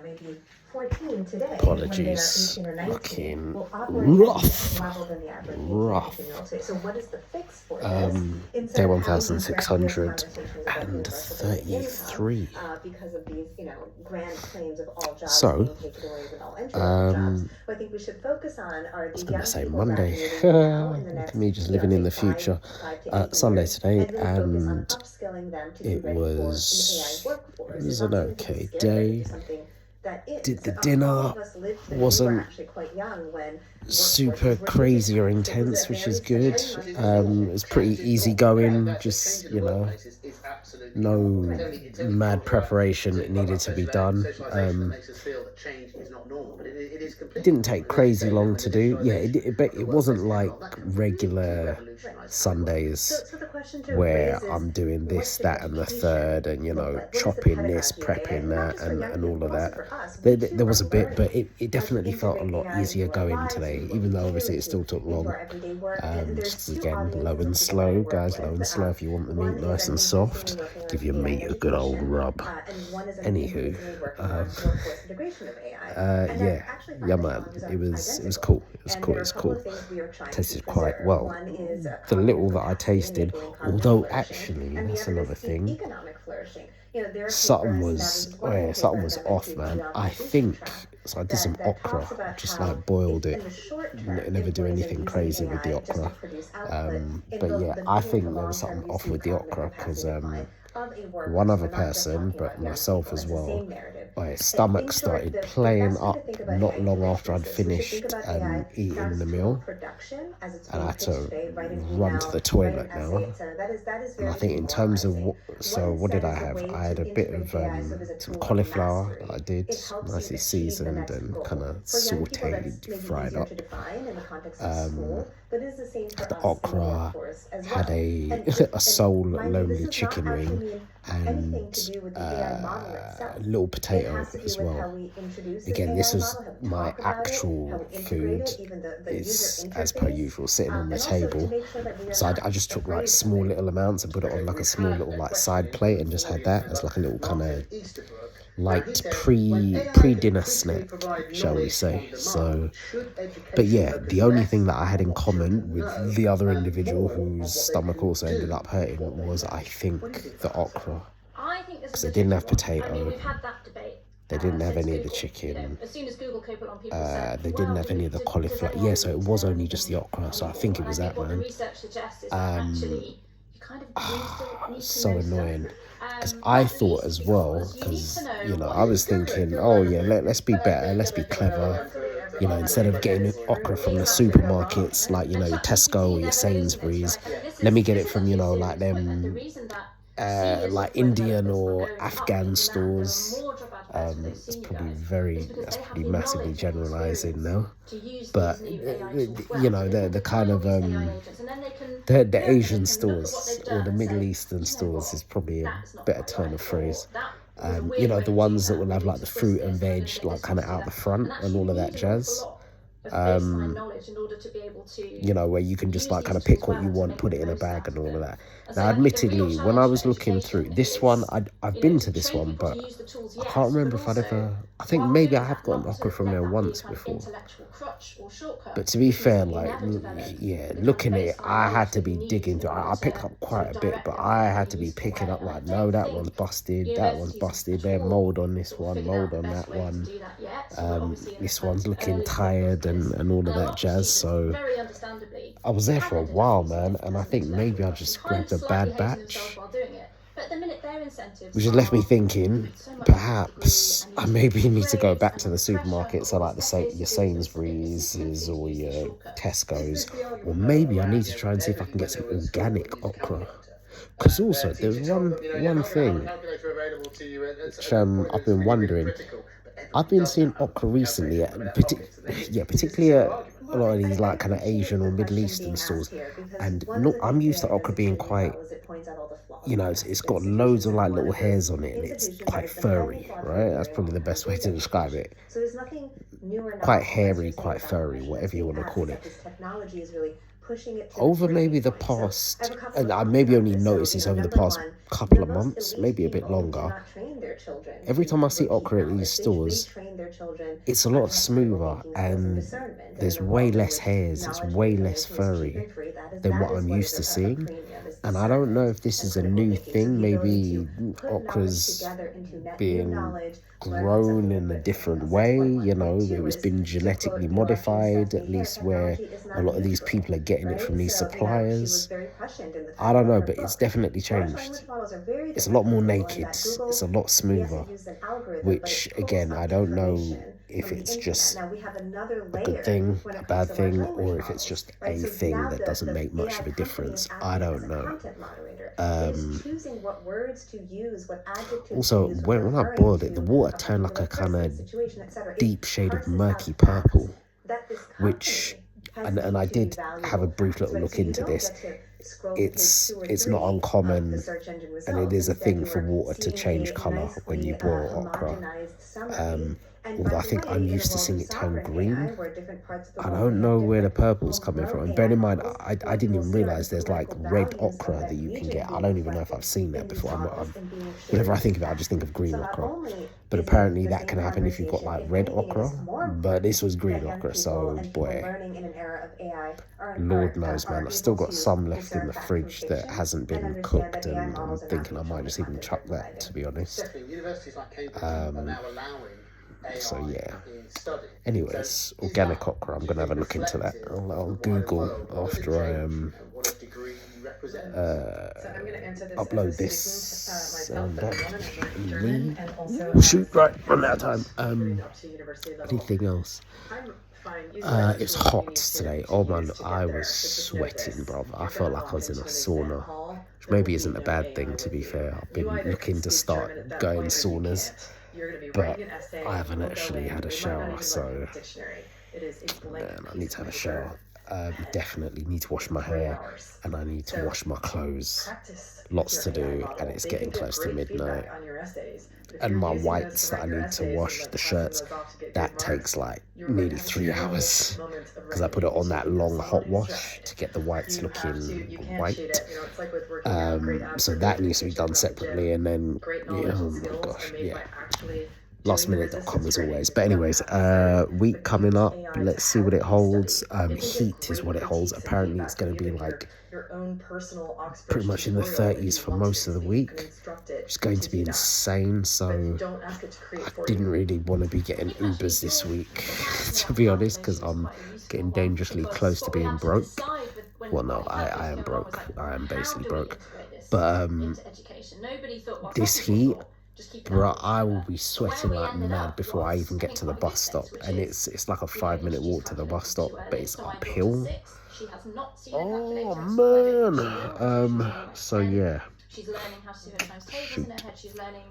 maybe 14 today, Apologies. when they're 18 or 19, Fucking will operate rough. level than the average Rough. So what is the fix for this? Day 1633. Because of these, grand claims of all jobs So, being taken away with all entry-level jobs. What I think we should focus on are the young say people Monday. graduating now in the next, Me just living in the future. Sunday today, and upskilling them to it be ready for was an AI workforce. it was an okay day. Did the All dinner, of us lived through, we wasn't were actually quite young when super crazy or intense, which is good. It was pretty easy going, just no mad preparation that needed to be done. It didn't take crazy long to do. Yeah, it wasn't like regular Sundays where I'm doing this, that, and the third, and chopping this, prepping that, and all of that. There was a bit, but it definitely felt a lot easier going today, even though obviously it still took long. Just again, low and slow, guys, low and slow. If you want the meat nice and soft, give your meat a good old rub. Anywho, yeah, man, it was cool. It was cool. Tasted quite well. The little that I tasted, although actually that's another thing. Something was off, man. I think so. I did some okra, just like boiled it. Never do anything crazy with the okra. But yeah, I think there was something off with the okra because one other person, but myself as well, my stomach started playing up not long after I'd finished eating the meal, and I had to run to the toilet now. And I think in terms of what did I have? I had a bit of some cauliflower that I did, nicely seasoned and kind of sauteed, fried up. The okra, had a soul lonely chicken wing, and little potato as well. Again, this was my actual food. It's as per usual sitting on the table, so I just took like small little amounts and put it on like a small little like side plate and just had that as like a little kind of light pre-dinner snack, shall we say. So, but yeah, the only thing that I had in common with the other individual whose stomach also ended up hurting was, I think, the okra, because they didn't have potato, they didn't have any of the chicken, they didn't have any of the cauliflower. Yeah, so it was only just the okra, so I think it was that, man. So annoying, because I thought as well, because I was thinking, oh yeah, let's be better, let's be clever, instead of getting okra from the supermarkets like your Tesco or your Sainsbury's, let me get it from like them like Indian or Afghan stores. That's pretty massively generalizing now, but the kind of the Asian stores or the Middle Eastern stores is probably a better turn of phrase. The ones that will have like the fruit and veg like kind of out the front and all of that jazz. Where you can just like kind of pick what you want, put it in a bag and all of that. Now, admittedly, when I was looking through this one, I've been to this one, but I can't remember if I'd ever. I think maybe I have gotten okra from there once before. But to be fair, looking at it, I had to be digging through. I picked up quite a bit, but I had to be picking up like, no, that one's busted, there's mold on this one, mold on that one. This one's looking tired and all of that jazz. So I was there for a while, man, and I think maybe I just grabbed a bad batch, which has left me thinking perhaps I maybe need to go back to the supermarket, so like your Sainsbury's or your Tesco's, or maybe I need to try and see if I can get some organic okra. Because also there's one thing which I've been wondering. I've been seeing okra recently, particularly at a lot of these like kind of Asian or Middle Eastern stores, and I'm used to okra being quite, it's got loads of like little hairs on it and it's quite furry, right? That's probably the best way to describe it. Quite hairy, quite furry, whatever you want to call it. pushing it to over the maybe the breaking point. So I past, have a couple and of maybe thoughts only about this. noticed this over the Number past one, couple of most months, elite maybe a bit people do longer. not train their children Every to time I see repeat okra at these knowledge. They stores, train their children it's a to lot have critical smoother thinking skills and and discernment. there's In a way world in less which hairs, it's knowledge and way less information is cheap furry and free, than what that is I'm what used is to a seeing. premium, is And I don't know if discernment this and is a critical new thinking. So thing, the ability maybe to put knowledge okra's together into net new being knowledge, learning grown something in a new, but something different else. That's way, point one. you know, Point it two was is, been to quote genetically Neil Archer, who modified, says at media least where technology is a not lot of these neutral, people are getting it right? from these So, she was suppliers. very prescient in the I title don't of know, her but it's book. definitely Large changed. language models are very It's a different lot from more Google in naked, that it's a Google, lot yes, smoother, it uses an algorithm, but which it pulls again, up I don't know information if from the it's internet. just Now we have another a good layer thing, when a it comes bad to large thing, language or if it's models, just right? a So thing now that doesn't the make much AI of a company difference. is I acting as don't a know. content moderator. It is choosing what words to use, what adjectives Also, to use, when I referring boiled it, the to water a turned like particular a kind person, of situation, etc. It deep shade of parses out murky facts purple, that this which, company has and I deemed to be did have a valuable brief facts, little right? look So you into don't this. get to scroll to page 2 or It's 3 not of the uncommon, search engine and it results. is a Instead, thing you for are water to seeing change a colour when you nicely boil okra. homogenized summary. And Although by I the think I'm way, in a used to world seeing of it turn sovereign green. AI, where different parts of the I world may don't have know where the different purple's coming from. homegrown And bear AI in mind, models, I where you didn't will even see realise our there's like political red values of okra that that you can region get. I being don't even know if I've reflected seen that in these before. models and being Whenever shared I with think of it, I just think facts. of green So not okra. only But is it apparently the that same can happen if you've got conversation, like if red anything, it is okra. more But this important was green that young okra, people so and people boy, learning in an era of AI Lord knows, man. are I've still able got to some left in discern the fact from fridge that fiction hasn't and been understand cooked, that AI and I'm models are not thinking I neutral might in the just even content chuck they're that, to providing. be honest. Definitely, universities like Cambridge are now allowing AI So yeah. in study. Anyways, So organic okra. I'm do you gonna have a think, look into that. reflective I'll of the wider Google world? What does it after I change? What a degree represents. So I'm going to answer this upload as a this student myself, but I wanted to learn and German leave. and also Oh, shoot, right, as run out of time. getting up to university level. Anything else? I'm fine. Using language It's tools that you hot need to today. Oh man, use to get I there. was But just know sweating, this. bruv. I You're felt gonna like I walk was in a into an exam sauna. hall, Which there maybe will isn't be a no bad AI thing, to with be you. fair. I've You been either can looking to speak start German at that going point or you saunas, can't. You're going to be but writing an essay. I haven't You'll go actually in, had a they might not shower, even look so in the dictionary. It is a blank man, I piece need to of have a paper. shower. Definitely need to wash my 3 hair, hours. and I need to So wash my clothes. practice Lots to with your AI do, model. and it's They getting can give close to great midnight. feedback on your essays. But if And you're my using those whites to that I write your need to essays wash, and the passing shirts, those off to get that good takes marks, like you're going to nearly have 3 terrible hours. moments of Because I put it writing on that to long hot someone who's wash judged. to get the whites You can't white. cheat it. You know, it's like with working out. Great abs So are that made in needs the to be kitchen, done not the separately, gym. and then Great yeah, knowledge oh and my skills gosh, are made yeah. by actually Lastminute.com as always. But You don't anyways, have to study, week but coming use up. AI to Let's see what help it you holds. study. It can give Heat is great what it holds. critiques and Apparently it's feedback going for to you be in like your own personal Oxbridge pretty much in the tutorial if 30s you for want most to, of the so you week. can instruct it It's going to to be do that. insane, But so don't ask it to create I for didn't you. really want to be getting Ubers this week, to be honest, because I'm getting dangerously close to being broke. Well, no, I am broke. I am basically broke. But this heat, bro, I will be sweating like mad before I even get to the bus stop, and it's like a 5-minute walk to the bus stop, but it's uphill. Oh man. So yeah. She's learning how to do her times tables in her head. She's learning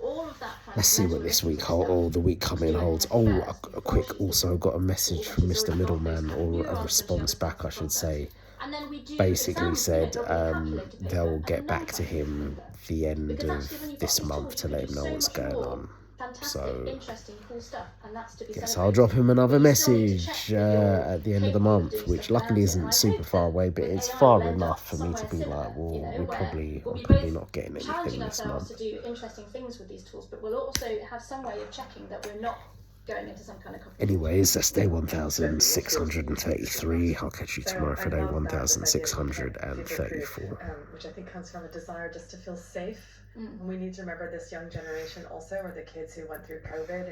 all of that kind Let's see what this week holds, or the week coming holds. Oh, a quick, also got a message from Mr. Middleman, or a response back, I should say. Basically said they'll get back to him the end of this month to let him know what's going on. So interesting, cool stuff, and that's to be yes, I'll drop him another message at the end of the month, which luckily isn't super far away, but it's far enough for me to be like, well, I'm probably not getting anything this month. to do interesting things with these tools, but we'll also have some way of checking that we're not going into some kind of Anyways, that's day 1633. I'll catch you tomorrow for day 1634. Which I think comes from a desire just to feel safe. We need to remember this young generation also, or the kids who went through COVID.